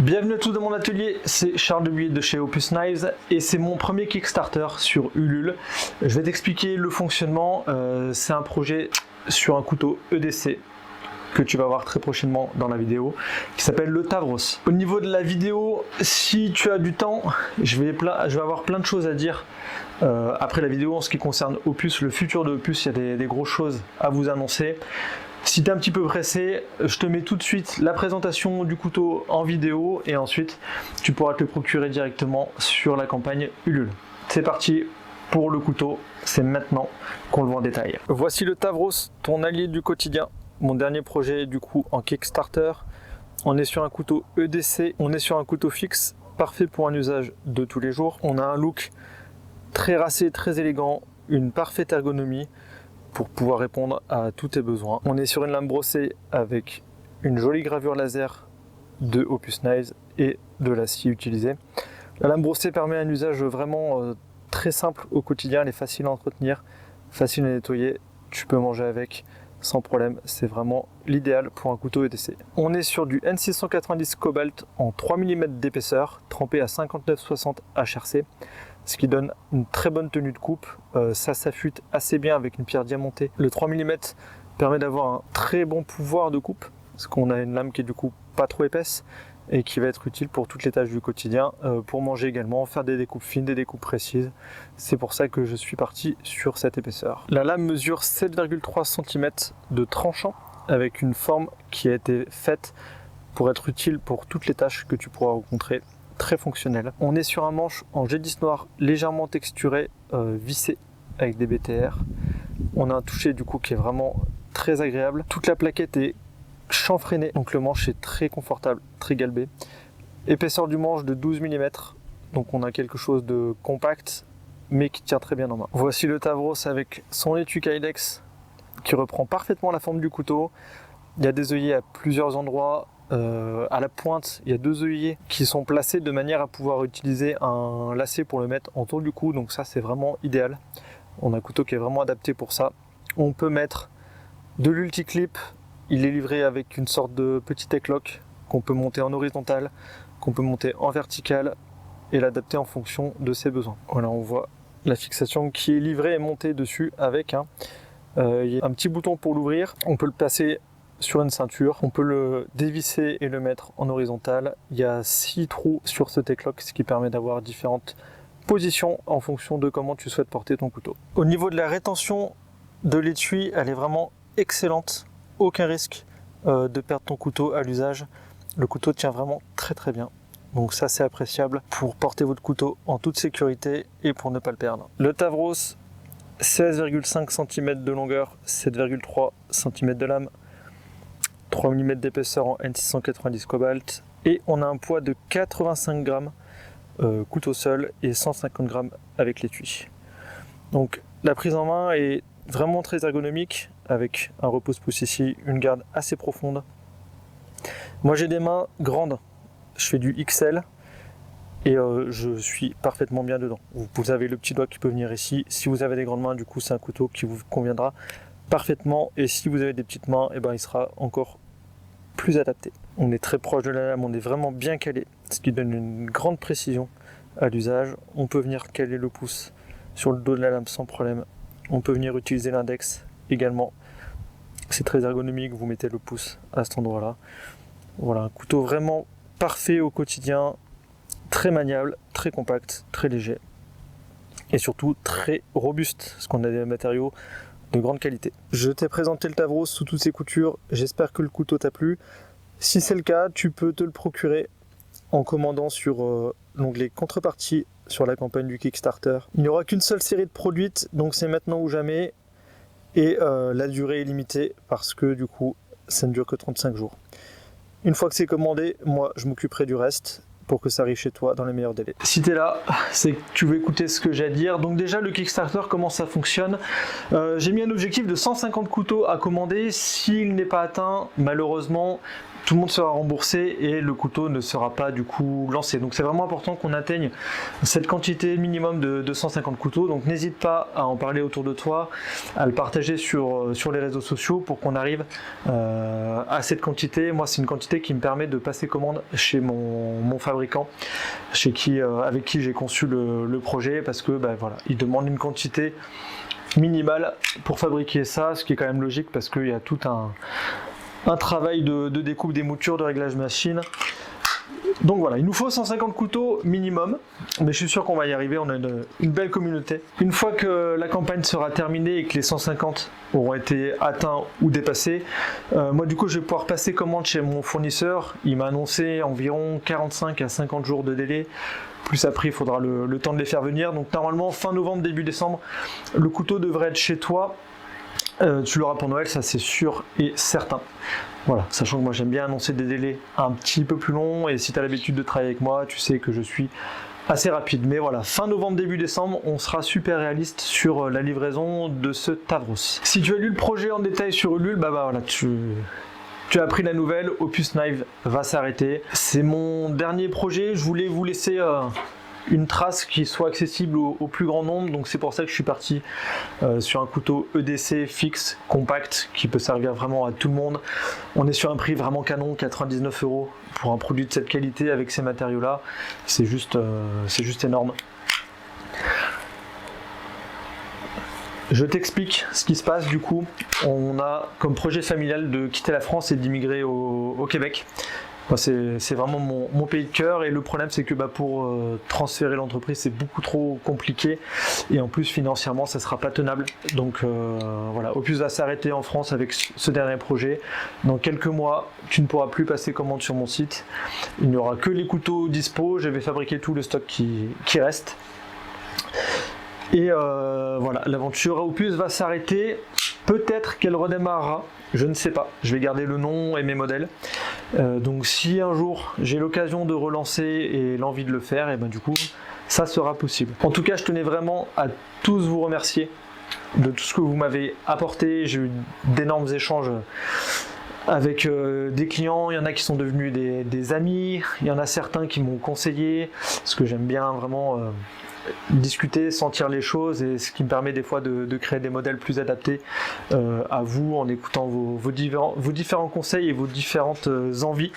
Bienvenue à tous dans mon atelier, c'est Charles Dubuis de chez Opus Knives et c'est mon premier Kickstarter sur Ulule. Je vais t'expliquer le fonctionnement, c'est un projet sur un couteau EDC que tu vas voir très prochainement dans la vidéo, qui s'appelle le Tavros. Au niveau de la vidéo, si tu as du temps, je vais avoir plein de choses à dire après la vidéo en ce qui concerne Opus, le futur de Opus, il y a des grosses choses à vous annoncer. Si tu es un petit peu pressé, je te mets tout de suite la présentation du couteau en vidéo et ensuite tu pourras te le procurer directement sur la campagne Ulule. C'est parti pour le couteau, c'est maintenant qu'on le voit en détail. Voici le Tavros, ton allié du quotidien. Mon dernier projet du coup en Kickstarter. On est sur un couteau EDC, on est sur un couteau fixe, parfait pour un usage de tous les jours. On a un look très racé, très élégant, une parfaite ergonomie pour pouvoir répondre à tous tes besoins. On est sur une lame brossée avec une jolie gravure laser de Opus Knives et de l'acier utilisé. La lame brossée permet un usage vraiment très simple au quotidien, elle est facile à entretenir, facile à nettoyer, tu peux manger avec sans problème, c'est vraiment l'idéal pour un couteau EDC. On est sur du N690 Cobalt en 3 mm d'épaisseur, trempé à 59-60 HRC, ce qui donne une très bonne tenue de coupe. Ça s'affûte assez bien avec une pierre diamantée. Le 3 mm permet d'avoir un très bon pouvoir de coupe, parce qu'on a une lame qui est du coup pas trop épaisse et qui va être utile pour toutes les tâches du quotidien, pour manger également, faire des découpes fines, des découpes précises. C'est pour ça que je suis parti sur cette épaisseur. La lame mesure 7,3 cm de tranchant avec une forme qui a été faite pour être utile pour toutes les tâches que tu pourras rencontrer. Très fonctionnel. On est sur un manche en G10 noir légèrement texturé, vissé avec des BTR. On a un toucher du coup qui est vraiment très agréable. Toute la plaquette est chanfreinée, donc le manche est très confortable, très galbé. Épaisseur du manche de 12 mm, donc on a quelque chose de compact mais qui tient très bien en main. Voici le Tavros avec son étui Kydex qui reprend parfaitement la forme du couteau. Il y a des œillets à plusieurs endroits. À la pointe, il y a deux œillets qui sont placés de manière à pouvoir utiliser un lacet pour le mettre autour du cou, donc ça c'est vraiment idéal. On a un couteau qui est vraiment adapté pour ça. On peut mettre de l'ulticlip, il est livré avec une sorte de petit T-lock qu'on peut monter en horizontal, qu'on peut monter en vertical et l'adapter en fonction de ses besoins. Voilà, on voit la fixation qui est livrée et montée dessus avec il y a un petit bouton pour l'ouvrir. On peut le placer sur une ceinture, on peut le dévisser et le mettre en horizontal. Il y a 6 trous sur ce T-lock, ce qui permet d'avoir différentes positions en fonction de comment tu souhaites porter ton couteau. Au niveau de la rétention de l'étui, elle est vraiment excellente. Aucun risque de perdre ton couteau à l'usage. Le couteau tient vraiment très très bien. Donc ça c'est appréciable pour porter votre couteau en toute sécurité et pour ne pas le perdre. Le Tavros, 16,5 cm de longueur, 7,3 cm de lame, 3 mm d'épaisseur en N690 Cobalt et on a un poids de 85 grammes couteau seul et 150 grammes avec l'étui. Donc la prise en main est vraiment très ergonomique avec un repose-pouce ici, une garde assez profonde. Moi j'ai des mains grandes, je fais du XL et je suis parfaitement bien dedans. Vous avez le petit doigt qui peut venir ici. Si vous avez des grandes mains, du coup c'est un couteau qui vous conviendra parfaitement, et si vous avez des petites mains, il sera encore plus adapté. On est très proche de la lame, on est vraiment bien calé, ce qui donne une grande précision à l'usage. On peut venir caler le pouce sur le dos de la lame sans problème. On peut venir utiliser l'index également. C'est très ergonomique, vous mettez le pouce à cet endroit-là. Voilà, un couteau vraiment parfait au quotidien, très maniable, très compact, très léger et surtout très robuste, parce qu'on a des matériaux de grande qualité. Je t'ai présenté le Tavros sous toutes ses coutures, j'espère que le couteau t'a plu. Si c'est le cas, tu peux te le procurer en commandant sur l'onglet contrepartie sur la campagne du Kickstarter. Il n'y aura qu'une seule série de produites, donc c'est maintenant ou jamais, et la durée est limitée parce que du coup ça ne dure que 35 jours. Une fois que c'est commandé, moi je m'occuperai du reste pour que ça arrive chez toi dans les meilleurs délais. Si tu es là, c'est que tu veux écouter ce que j'ai à dire. Donc déjà le Kickstarter, comment ça fonctionne? J'ai mis un objectif de 150 couteaux à commander. S'il n'est pas atteint, malheureusement, tout le monde sera remboursé et le couteau ne sera pas du coup lancé. Donc c'est vraiment important qu'on atteigne cette quantité minimum de 250 couteaux. Donc n'hésite pas à en parler autour de toi, à le partager sur les réseaux sociaux pour qu'on arrive à cette quantité. Moi, c'est une quantité qui me permet de passer commande chez mon fabricant, avec qui j'ai conçu le projet, parce que voilà, il demande une quantité minimale pour fabriquer ça, ce qui est quand même logique parce qu'il y a tout un travail de découpe des moutures, de réglage machine. Donc voilà, il nous faut 150 couteaux minimum, mais je suis sûr qu'on va y arriver, on a une belle communauté. Une fois que la campagne sera terminée et que les 150 auront été atteints ou dépassés, moi du coup je vais pouvoir passer commande chez mon fournisseur. Il m'a annoncé environ 45 à 50 jours de délai, plus après il faudra le temps de les faire venir. Donc normalement fin novembre, début décembre, le couteau devrait être chez toi. Tu l'auras pour Noël, ça c'est sûr et certain. Voilà, sachant que moi j'aime bien annoncer des délais un petit peu plus longs, et si tu as l'habitude de travailler avec moi, tu sais que je suis assez rapide. Mais voilà, fin novembre, début décembre, on sera super réaliste sur la livraison de ce Tavros. Si tu as lu le projet en détail sur Ulule, voilà, tu as appris la nouvelle, Opus Knives va s'arrêter. C'est mon dernier projet, je voulais vous laisser une trace qui soit accessible au plus grand nombre, donc c'est pour ça que je suis parti sur un couteau EDC fixe, compact, qui peut servir vraiment à tout le monde. On est sur un prix vraiment canon, 99 € pour un produit de cette qualité avec ces matériaux là, c'est juste énorme. Je t'explique ce qui se passe du coup. On a comme projet familial de quitter la France et d'immigrer au Québec. C'est vraiment mon pays de cœur, et le problème c'est que pour transférer l'entreprise c'est beaucoup trop compliqué, et en plus financièrement ça sera pas tenable. Donc voilà, Opus va s'arrêter en France avec ce dernier projet. Dans quelques mois tu ne pourras plus passer commande sur mon site, il n'y aura que les couteaux dispo, je vais fabriquer tout le stock qui reste. Et voilà, l'aventure Opus va s'arrêter. Peut-être qu'elle redémarrera, je ne sais pas. Je vais garder le nom et mes modèles. Donc si un jour j'ai l'occasion de relancer et l'envie de le faire, et du coup ça sera possible. En tout cas, je tenais vraiment à tous vous remercier de tout ce que vous m'avez apporté. J'ai eu d'énormes échanges avec des clients, il y en a qui sont devenus des amis, il y en a certains qui m'ont conseillé, parce que j'aime bien vraiment discuter, sentir les choses, et ce qui me permet des fois de créer des modèles plus adaptés à vous, en écoutant vos différents conseils et vos différentes envies.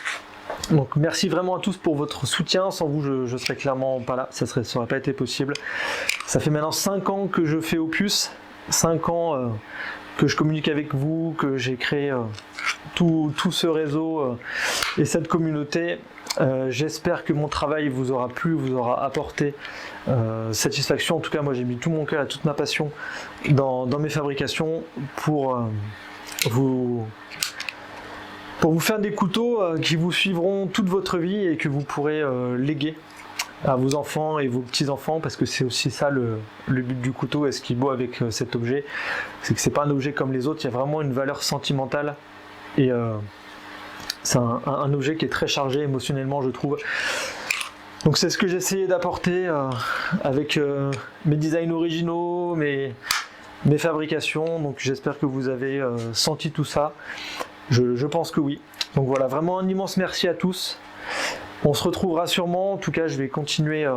Donc merci vraiment à tous pour votre soutien, sans vous je serais clairement pas là, ça aurait pas été possible. Ça fait maintenant 5 ans que je fais Opus, 5 ans que je communique avec vous, que j'ai créé tout ce réseau et cette communauté. J'espère que mon travail vous aura plu, vous aura apporté satisfaction. En tout cas, moi j'ai mis tout mon cœur et toute ma passion dans mes fabrications pour vous faire des couteaux qui vous suivront toute votre vie et que vous pourrez léguer à vos enfants et vos petits-enfants, parce que c'est aussi ça le but du couteau. Et ce qui est beau avec cet objet, c'est que c'est pas un objet comme les autres, il y a vraiment une valeur sentimentale, et c'est un objet qui est très chargé émotionnellement, je trouve. Donc c'est ce que j'ai essayé d'apporter avec mes designs originaux, mes fabrications. Donc j'espère que vous avez senti tout ça. Je pense que oui. Donc voilà, vraiment un immense merci à tous. On se retrouvera sûrement. En tout cas, je vais continuer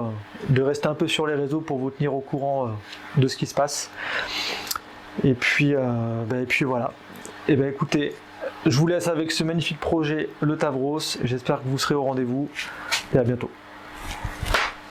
de rester un peu sur les réseaux pour vous tenir au courant de ce qui se passe. Et puis voilà. Et écoutez, je vous laisse avec ce magnifique projet, le Tavros. J'espère que vous serez au rendez-vous, et à bientôt.